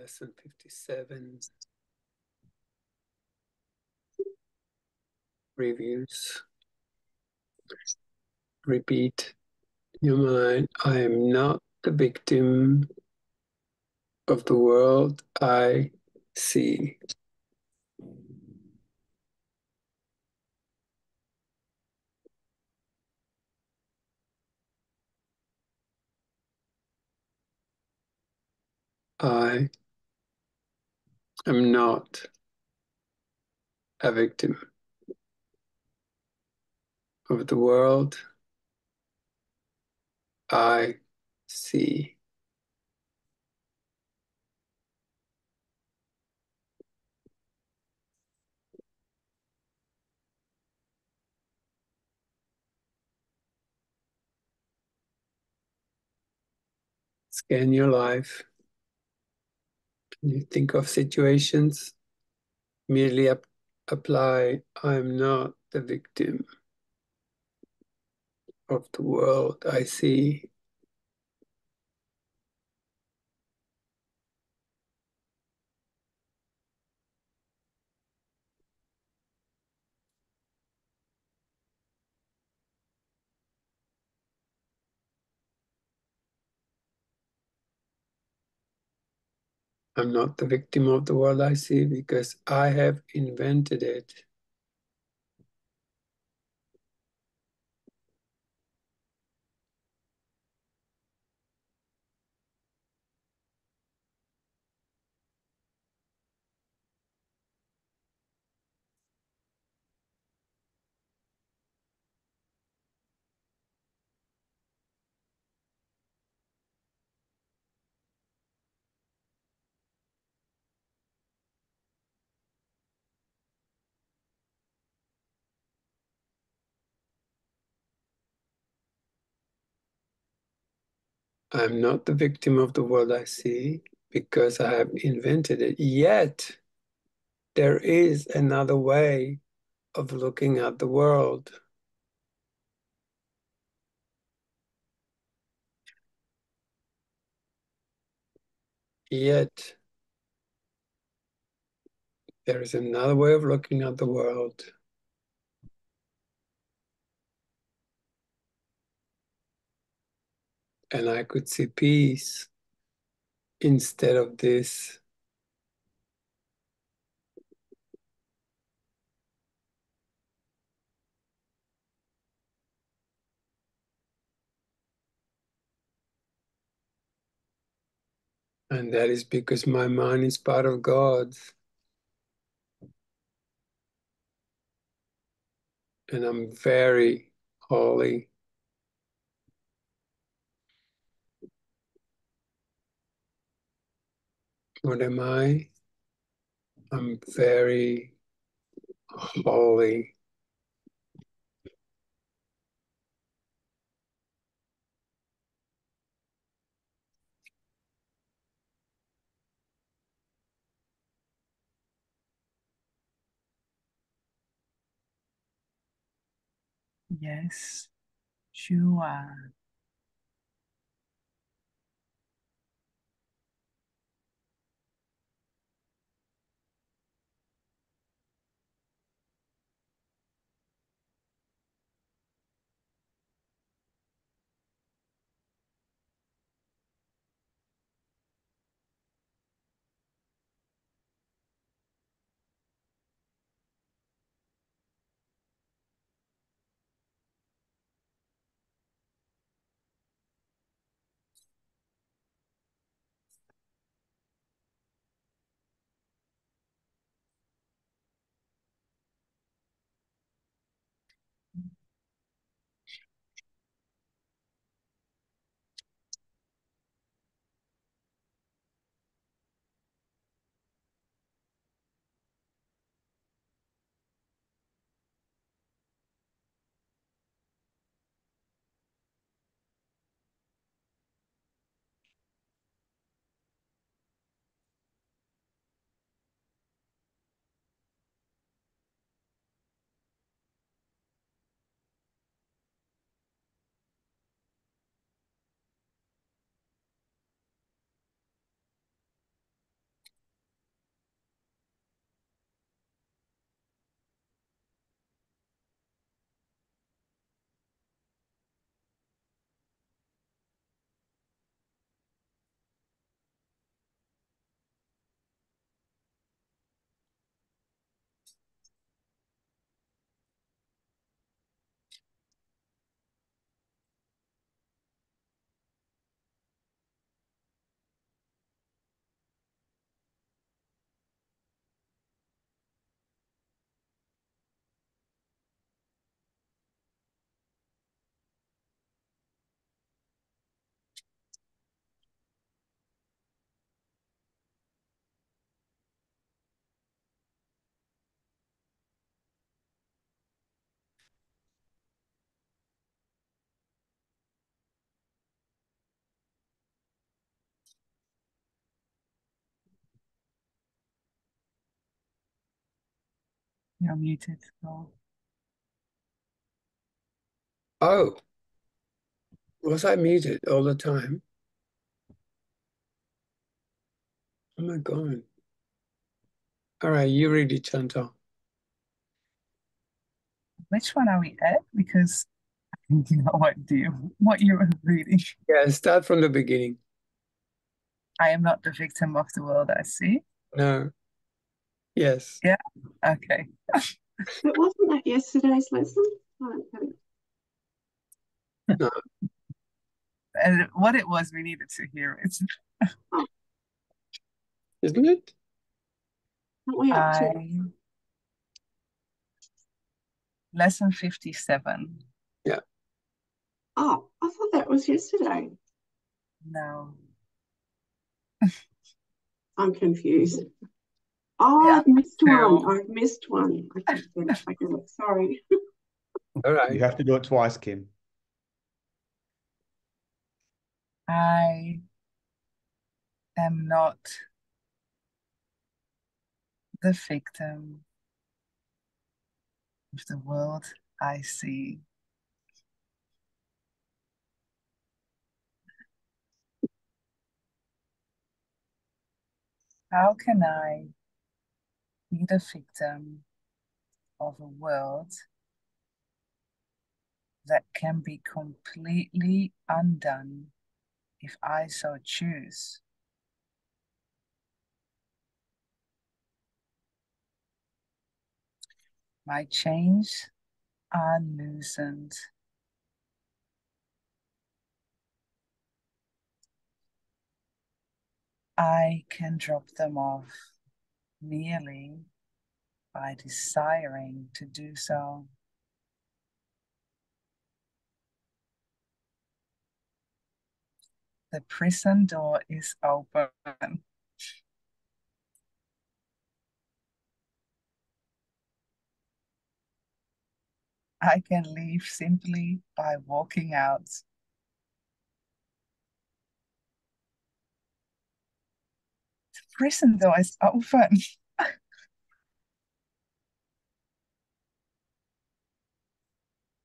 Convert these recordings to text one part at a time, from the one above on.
Lesson 57, reviews. Repeat in your mind, I am not the victim of the world I see. I am not a victim of the world I see. Scan your life. You think of situations, merely apply, I am not the victim of the world I see. I'm not the victim of the world I see because I have invented it. I'm not the victim of the world I see because I have invented it. Yet, there is another way of looking at the world. Yet, there is another way of looking at the world. And I could see peace instead of this. And that is because my mind is part of God's. And I'm very holy. What am I? I'm very holy. Yes, you are. You're muted. Oh, Oh, was I muted all the time? Oh my God. All right, you read it, Chantal. which one are we at? Because you know what you were reading. Yeah, start from the beginning. I am not the victim of the world I see. No, yes. Yeah. Okay. But wasn't that yesterday's lesson? Okay. No, And what it was, we needed to hear it. Oh, isn't it? aren't we up to? I lesson 57. Yeah. Oh, I thought that was yesterday. No. I'm confused. Oh, Yeah, I've missed one. two. I've missed one. Okay, I get it. Sorry. All You right. have to do it twice, Kim. I am not the victim of the world I see. How can I be the victim of a world that can be completely undone if I so choose? My chains are loosened. I can drop them off merely by desiring to do so. The prison door is open. I can leave simply by walking out. The prison door is open.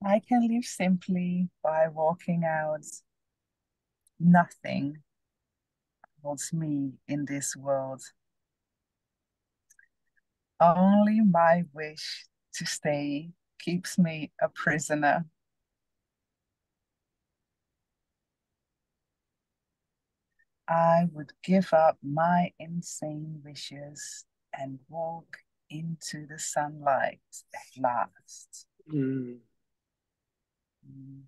I can leave simply by walking out. Nothing holds me in this world. Only my wish to stay keeps me a prisoner. I would give up my insane wishes and walk into the sunlight at last. Mm. Mm.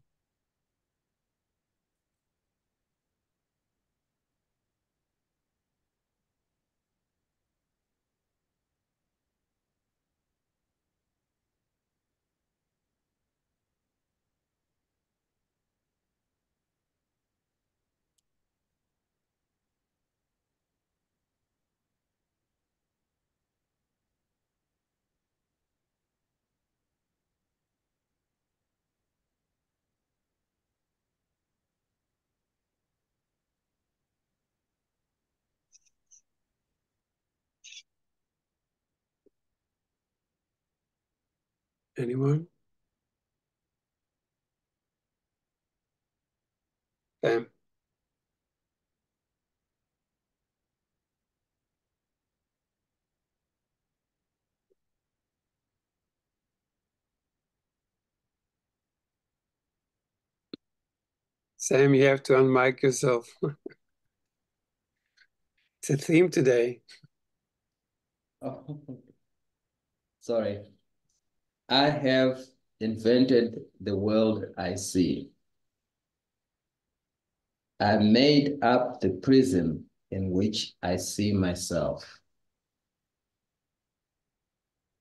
Anyone? Sam? Sam, you have to unmic yourself. It's a theme today. Oh, sorry. I have invented the world I see. I made up the prism in which I see myself.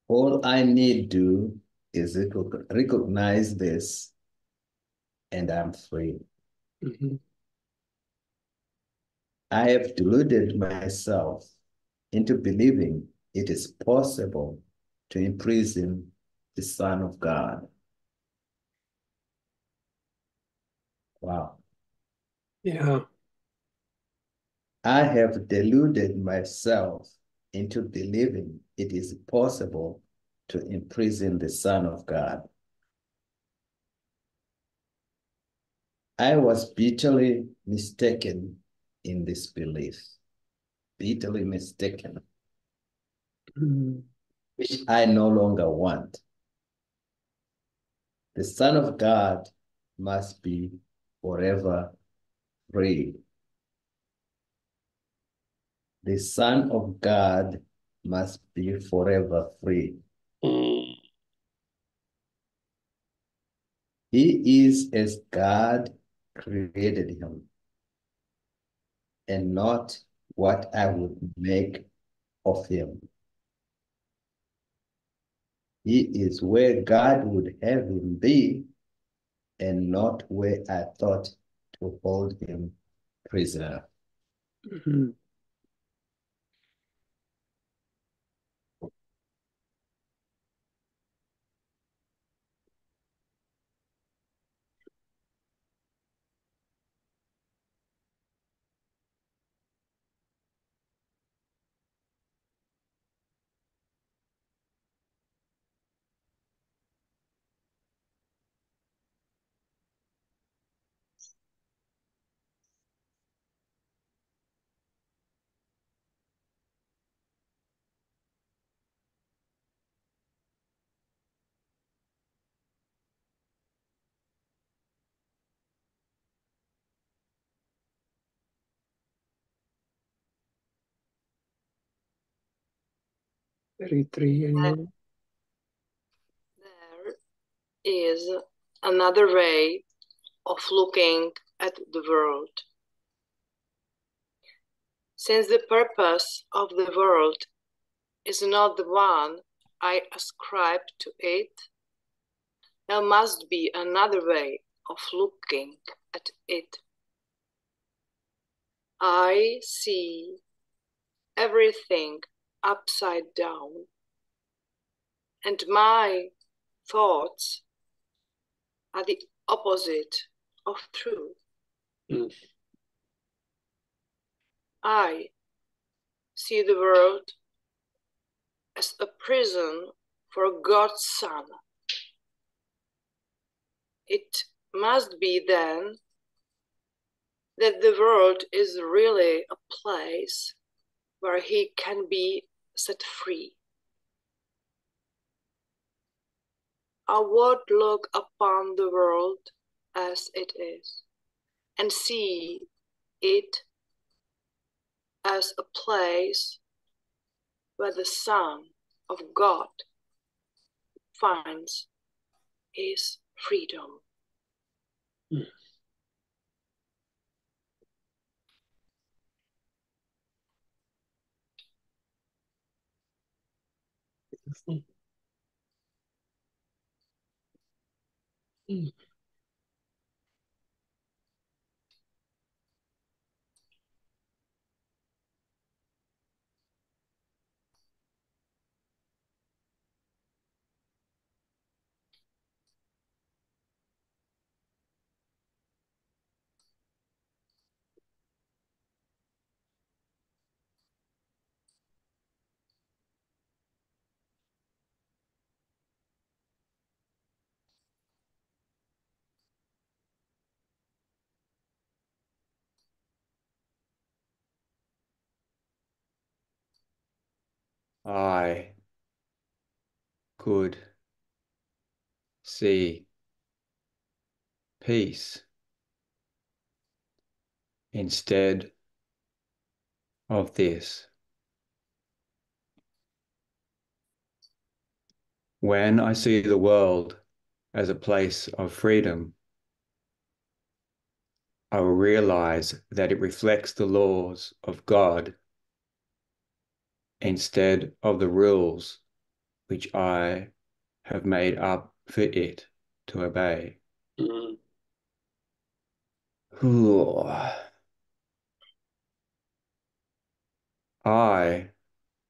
All I need do is recognize this, and I'm free. Mhm. I have deluded myself into believing it is possible to imprison the Son of God. Wow. Yeah. I have deluded myself into believing it is possible to imprison the Son of God. I was bitterly mistaken in this belief, bitterly mistaken, which I no longer want. The Son of God must be forever free. The Son of God must be forever free. He is as God created him, and not what I would make of him. He is where God would have him be, and not where I thought to hold him prisoner. Mhm. 33 anymore? There is another way of looking at the world. Since the purpose of the world is not the one I ascribe to it, there must be another way of looking at it. I see everything upside down, and my thoughts are the opposite of truth. Mm. I see the world as a prison for God's Son. It must be then that the world is really a place where he can be set free. I would look upon the world as it is and see it as a place where the Son of God finds his freedom. Mm. Mm. I could see peace instead of this. When I see the world as a place of freedom, I will realize that it reflects the laws of God instead of the rules which I have made up for it to obey. Mm. I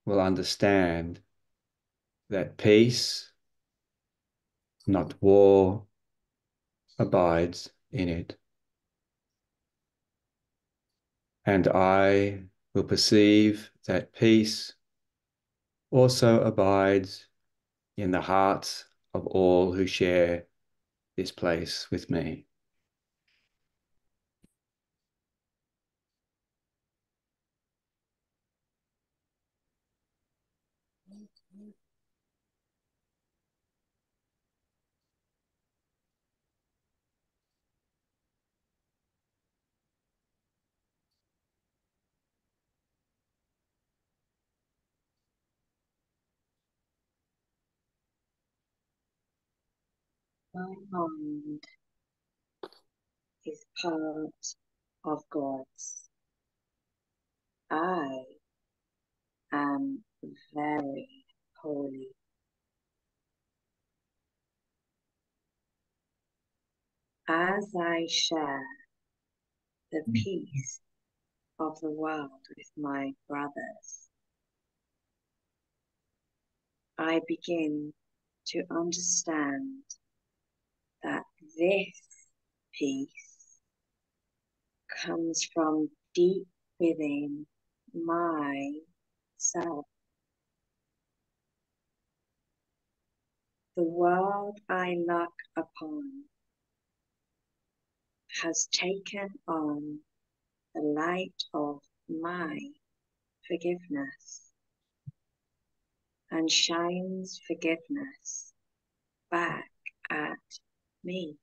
will understand that peace, not war, abides in it. And I will perceive that peace also abides in the hearts of all who share this place with me. My mind is part of God's. I am very holy. As I share the peace of the world with my brothers, I begin to understand that this peace comes from deep within myself. The world I look upon has taken on the light of my forgiveness and shines forgiveness back at me.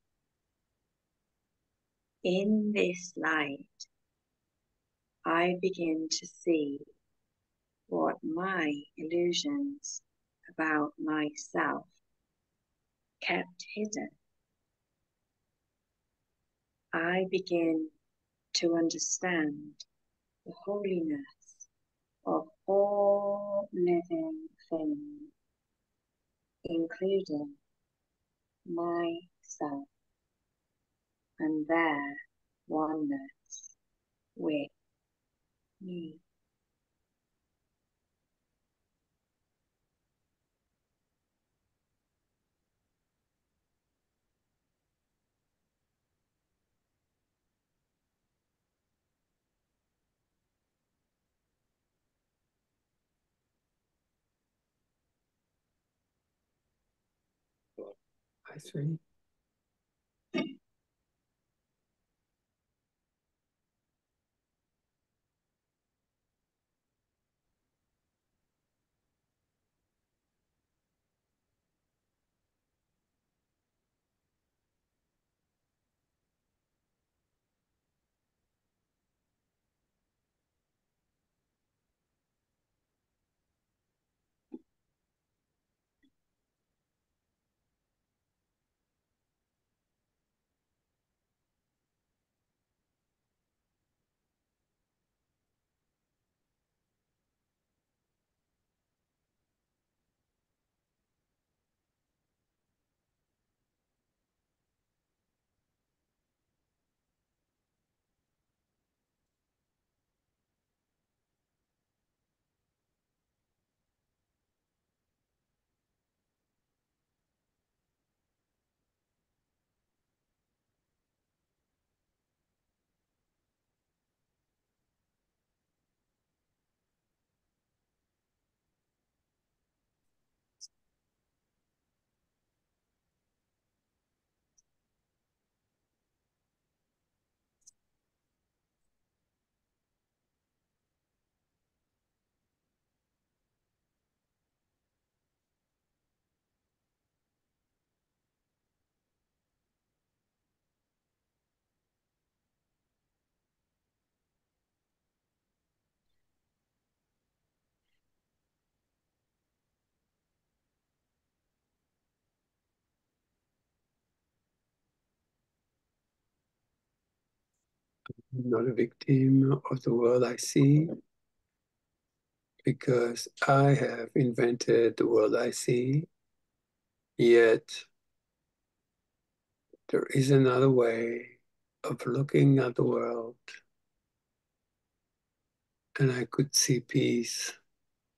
In this light, I begin to see what my illusions about myself kept hidden. I begin to understand the holiness of all living things, including myself and their oneness with me. I see. I'm not a victim of the world I see because I have invented the world I see, yet there is another way of looking at the world, and I could see peace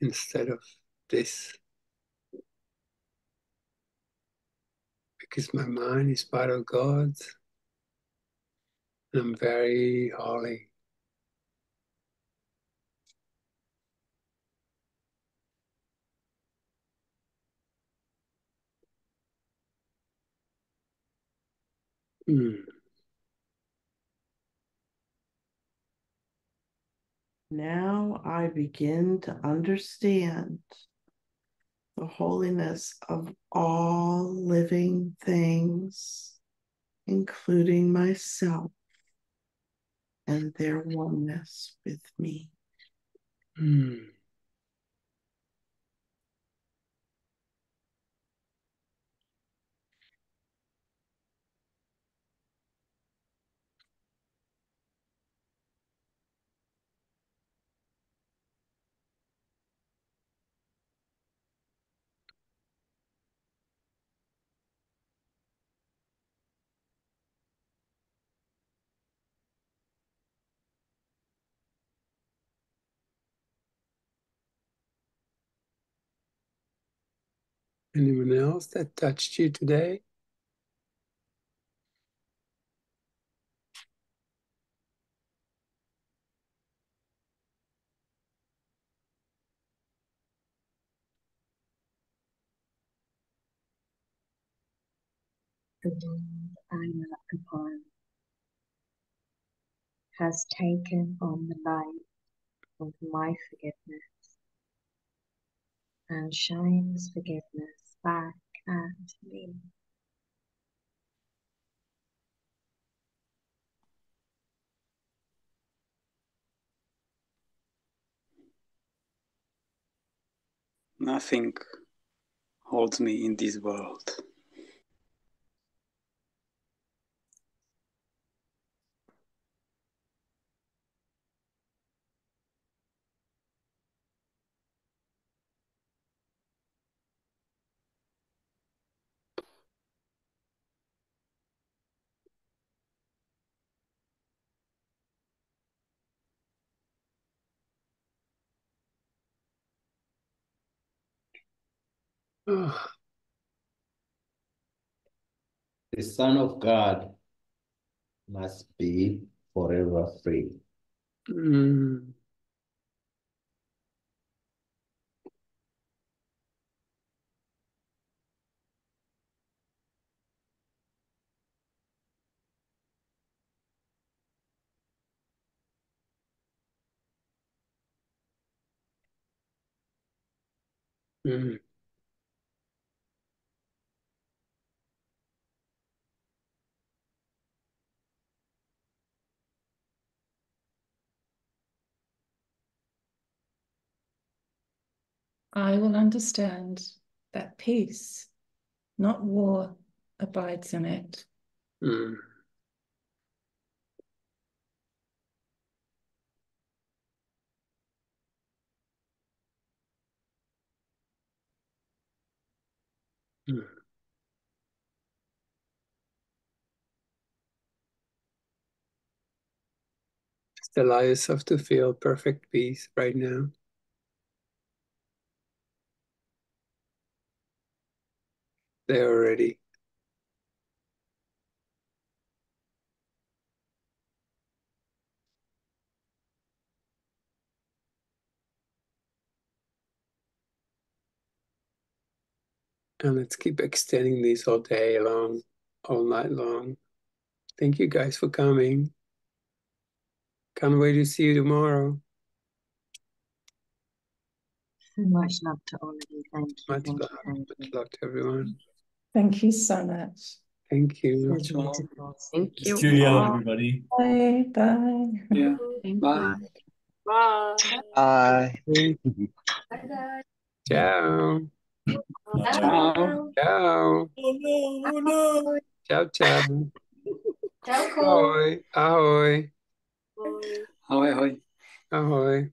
instead of this because my mind is part of God's and I'm very holy. Mm. Now I begin to understand the holiness of all living things, including myself, and their oneness with me. Mm. Anyone else that touched you today? The world I occupy has taken on the light of my forgiveness and shines forgiveness back at me. Nothing holds me in this world. Oh. The Son of God must be forever free. Mm. Mm. I will understand that peace, not war, abides in it. Mm. Mm. Just allow yourself to feel perfect peace right now. There already. And let's keep extending these all day long, all night long. Thank you guys for coming. Can't wait to see you tomorrow. So much love to all of you. Thank you, Much thank love. you, thank Much you. love to everyone. Thank you so much. Thank you. So beautiful. Thank you. Julia, all. everybody. Bye. Bye. Yeah. Thank Bye. you. Bye. Bye. Ciao. Ciao. Ciao. Oh no, oh no. Ciao, ciao. Bye. Ahoy. Ahoy. Bye. Ahoy, ahoy. Ahoy.